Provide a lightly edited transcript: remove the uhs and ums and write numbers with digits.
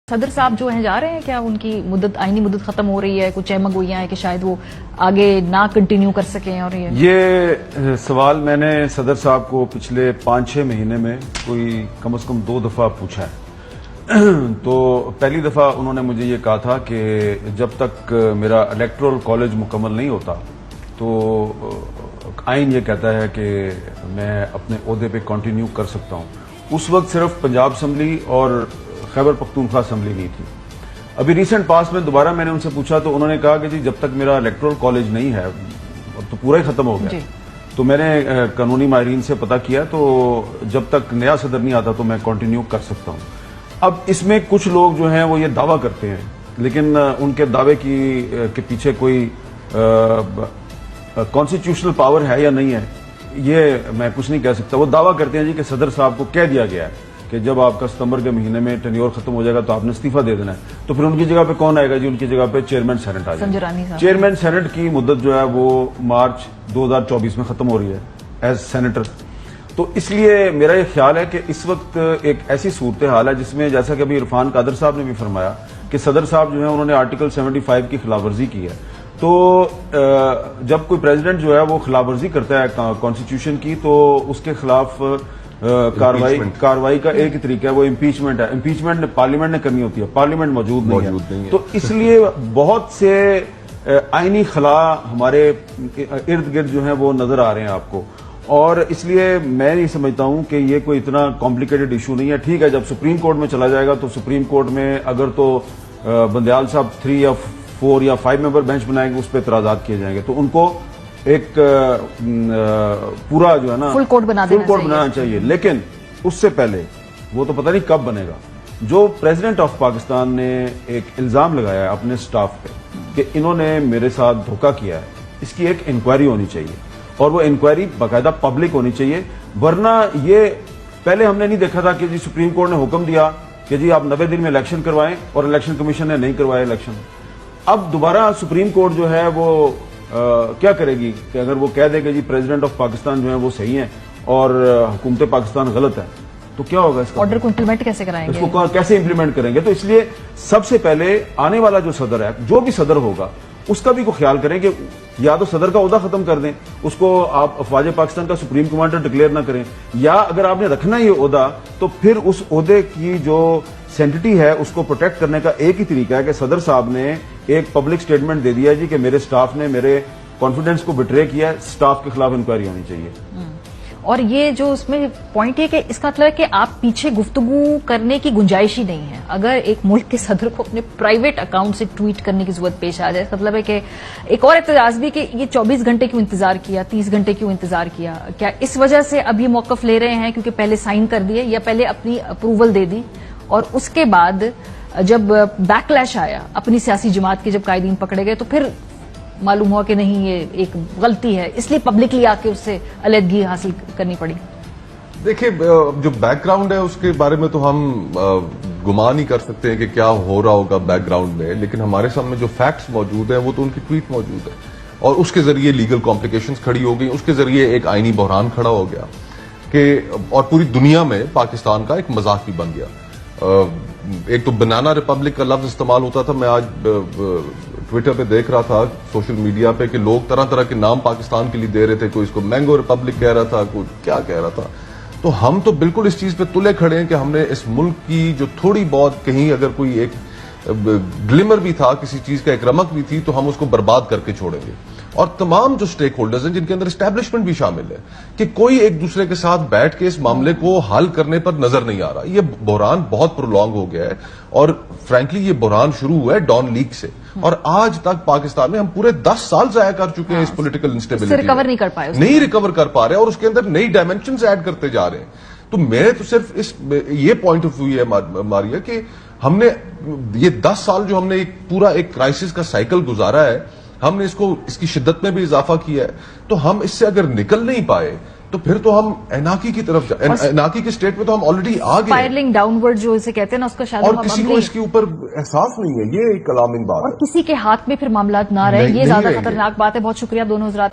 صدر صاحب جو ہیں جا رہے ہیں کیا ان کی مدت آئینی مدت ختم ہو رہی ہے؟ کچھ احمد گوئیاں ہیں کہ شاید وہ آگے نہ کنٹینیو کر سکیں؟ اور یہ سوال میں نے صدر صاحب کو پچھلے 5-6 مہینے میں کوئی کم از کم 2 دفعہ پوچھا ہے. تو پہلی دفعہ انہوں نے مجھے یہ کہا تھا کہ جب تک میرا الیکٹورل کالج مکمل نہیں ہوتا تو آئین یہ کہتا ہے کہ میں اپنے عہدے پہ کنٹینیو کر سکتا ہوں. اس وقت صرف پنجاب اسمبلی اور خیبر پختونخوا اسمبلی نہیں تھی. ابھی ریسنٹ پاس میں دوبارہ میں نے ان سے پوچھا تو انہوں نے کہا کہ جی جب تک میرا الیکٹورل کالج نہیں ہے تو پورا ہی ختم ہو گیا. تو میں نے قانونی ماہرین سے پتہ کیا تو جب تک نیا صدر نہیں آتا تو میں کنٹینیو کر سکتا ہوں. اب اس میں کچھ لوگ جو ہیں وہ یہ دعویٰ کرتے ہیں لیکن ان کے دعوے کے پیچھے کوئی کانسٹیٹیوشنل پاور ہے یا نہیں ہے یہ میں کچھ نہیں کہہ سکتا. وہ دعویٰ کرتے ہیں جی کہ صدر صاحب کو کہہ دیا گیا ہے کہ جب آپ کا ستمبر کے مہینے میں ٹینیور ختم ہو جائے گا تو آپ نے استعفیٰ دے دینا ہے. تو پھر ان کی جگہ پہ کون آئے گا؟ جی ان کی جگہ پہ چیئرمین سینٹ آ جائے گا. چیئرمین سینٹ کی مدت جو ہے وہ مارچ 2024 میں ختم ہو رہی ہے ایز سینیٹر. تو اس لیے میرا یہ خیال ہے کہ اس وقت ایک ایسی صورتحال ہے جس میں جیسا کہ ابھی عرفان قادر صاحب نے بھی فرمایا کہ صدر صاحب جو ہے انہوں نے آرٹیکل 75 کی خلاف ورزی کی ہے. تو جب کوئی پریزیڈنٹ جو ہے وہ خلاف ورزی کرتا ہے کانسٹیٹیوشن کی تو اس کے خلاف کاروائی کا ایک ہی طریقہ ہے وہ امپیچمنٹ ہے. امپیچمنٹ پارلیمنٹ نے کرنی ہوتی ہے, پارلیمنٹ موجود نہیں ہے. تو اس لیے بہت سے آئینی خلا ہمارے ارد گرد جو ہیں وہ نظر آ رہے ہیں آپ کو, اور اس لیے میں نہیں سمجھتا ہوں کہ یہ کوئی اتنا کمپلیکیٹڈ ایشو نہیں ہے. ٹھیک ہے, جب سپریم کورٹ میں چلا جائے گا تو سپریم کورٹ میں اگر تو بندیال صاحب 3 یا 4 یا 5 ممبر بینچ بنائیں گے اس پہ اعتراضات کیے جائیں گے تو ان کو ایک پورا جو ہے نا فل کورٹ بنانا چاہیے. لیکن اس سے پہلے وہ تو پتہ نہیں کب بنے گا. جو پریزیڈنٹ آف پاکستان نے ایک الزام لگایا ہے اپنے سٹاف پہ کہ انہوں نے میرے ساتھ دھوکہ کیا ہے, اس کی ایک انکوائری ہونی چاہیے اور وہ انکوائری باقاعدہ پبلک ہونی چاہیے. ورنہ یہ پہلے ہم نے نہیں دیکھا تھا کہ جی سپریم کورٹ نے حکم دیا کہ جی آپ 90 دن میں الیکشن کروائیں اور الیکشن کمیشن نے نہیں کروایا الیکشن. اب دوبارہ سپریم کورٹ جو ہے وہ کیا کرے گی کہ اگر وہ کہہ دے کہ جی پریزیڈنٹ آف پاکستان جو ہے وہ صحیح ہیں اور حکومت پاکستان غلط ہے تو کیا ہوگا؟ اس کا آرڈر کو امپلیمنٹ کیسے کرائیں گے, اس کو کیسے امپلیمنٹ کریں گے؟ تو اس لیے سب سے پہلے آنے والا جو صدر ہے, جو بھی صدر ہوگا, اس کا بھی کو خیال کریں کہ یا تو صدر کا عہدہ ختم کر دیں, اس کو آپ افواج پاکستان کا سپریم کمانڈر ڈکلیئر نہ کریں, یا اگر آپ نے رکھنا یہ عہدہ تو پھر اس عہدے کی جو سینٹٹی ہے اس کو پروٹیکٹ کرنے کا ایک ہی طریقہ ہے کہ صدر صاحب نے ایک پبلک سٹیٹمنٹ دے دیا جی کہ میرے سٹاف نے میرے کانفیڈنس کو بٹرے کیا ہے, سٹاف کے خلاف انکوائری ہونی چاہیے. اور یہ جو اس میں پوائنٹ ہے کہ اس کا مطلب ہے کہ آپ پیچھے گفتگو کرنے کی گنجائش ہی نہیں ہے. اگر ایک ملک کے صدر کو اپنے پرائیویٹ اکاؤنٹ سے ٹویٹ کرنے کی ضرورت پیش آ جائے, مطلب ہے کہ ایک اور اعتراض بھی کہ یہ 24 گھنٹے کیوں انتظار کیا, 30 گھنٹے کیوں انتظار کیا؟ کیا اس وجہ سے اب یہ موقف لے رہے ہیں کیونکہ پہلے سائن کر دیے یا پہلے اپنی اپروول دے دی اور اس کے بعد جب بیک لیش آیا اپنی سیاسی جماعت کے جب قائدین پکڑے گئے تو پھر معلوم ہوا کہ نہیں یہ ایک غلطی ہے, اس لیے پبلکلی آ کے اس سے علیحدگی حاصل کرنی پڑی؟ دیکھیں, جو بیک گراؤنڈ ہے اس کے بارے میں تو ہم گمان ہی کر سکتے ہیں کہ کیا ہو رہا ہوگا بیک گراؤنڈ میں, لیکن ہمارے سامنے جو فیکٹس موجود ہیں وہ تو ان کی ٹویٹ موجود ہے اور اس کے ذریعے لیگل کمپلیکیشنز کھڑی ہو گئی, اس کے ذریعے ایک آئینی بحران کھڑا ہو گیا کہ اور پوری دنیا میں پاکستان کا ایک مذاق بھی بن گیا. ایک تو بنانا ریپبلک کا لفظ استعمال ہوتا تھا, میں آج ٹویٹر پہ دیکھ رہا تھا سوشل میڈیا پہ کہ لوگ طرح طرح کے نام پاکستان کے لیے دے رہے تھے, کوئی اس کو مینگو ریپبلک کہہ رہا تھا, کوئی کیا کہہ رہا تھا. تو ہم تو بالکل اس چیز پہ تلے کھڑے ہیں کہ ہم نے اس ملک کی جو تھوڑی بہت کہیں اگر کوئی ایک گلمر بھی تھا, کسی چیز کا ایک رمق بھی تھی, تو ہم اس کو برباد کر کے چھوڑیں گے. اور تمام جو سٹیک ہولڈرز ہیں جن کے اندر اسٹیبلشمنٹ بھی شامل ہے کہ کوئی ایک دوسرے کے ساتھ بیٹھ کے اس معاملے کو حل کرنے پر نظر نہیں آ رہا. یہ بحران بہت پرولونگ ہو گیا ہے اور فرینکلی یہ بحران شروع ہوا ہے ڈان لیگ سے, اور آج تک پاکستان میں ہم پورے 10 سال ضائع کر چکے ہیں اس پولیٹیکل انسٹیبلٹی, ریکور نہیں کر پائے اور اس کے اندر نئی ڈائمینشنز ایڈ کرتے جا رہے ہیں. تو میرے تو صرف یہ پوائنٹ آف ویو ہے ہماری کہ ہم نے یہ 10 سال جو ہم نے پورا ایک کرائسس کا سائیکل گزارا ہے, ہم نے اس کی شدت میں بھی اضافہ کیا ہے, تو ہم اس سے اگر نکل نہیں پائے تو پھر تو ہم ایناکی کی طرف ایناکی کے سٹیٹ میں تو ہم آلریڈی آ گئے, اسپائرلنگ ڈاؤن ورڈ جو اسے کہتے ہیں نا, اس کا شاید اور کسی کو اس کے اوپر احساس نہیں ہے. یہ ایک الارمنگ بات ہے, اور کسی کے ہاتھ میں پھر معاملات نہ رہے, یہ زیادہ خطرناک بات ہے. بہت شکریہ دونوں حضرات.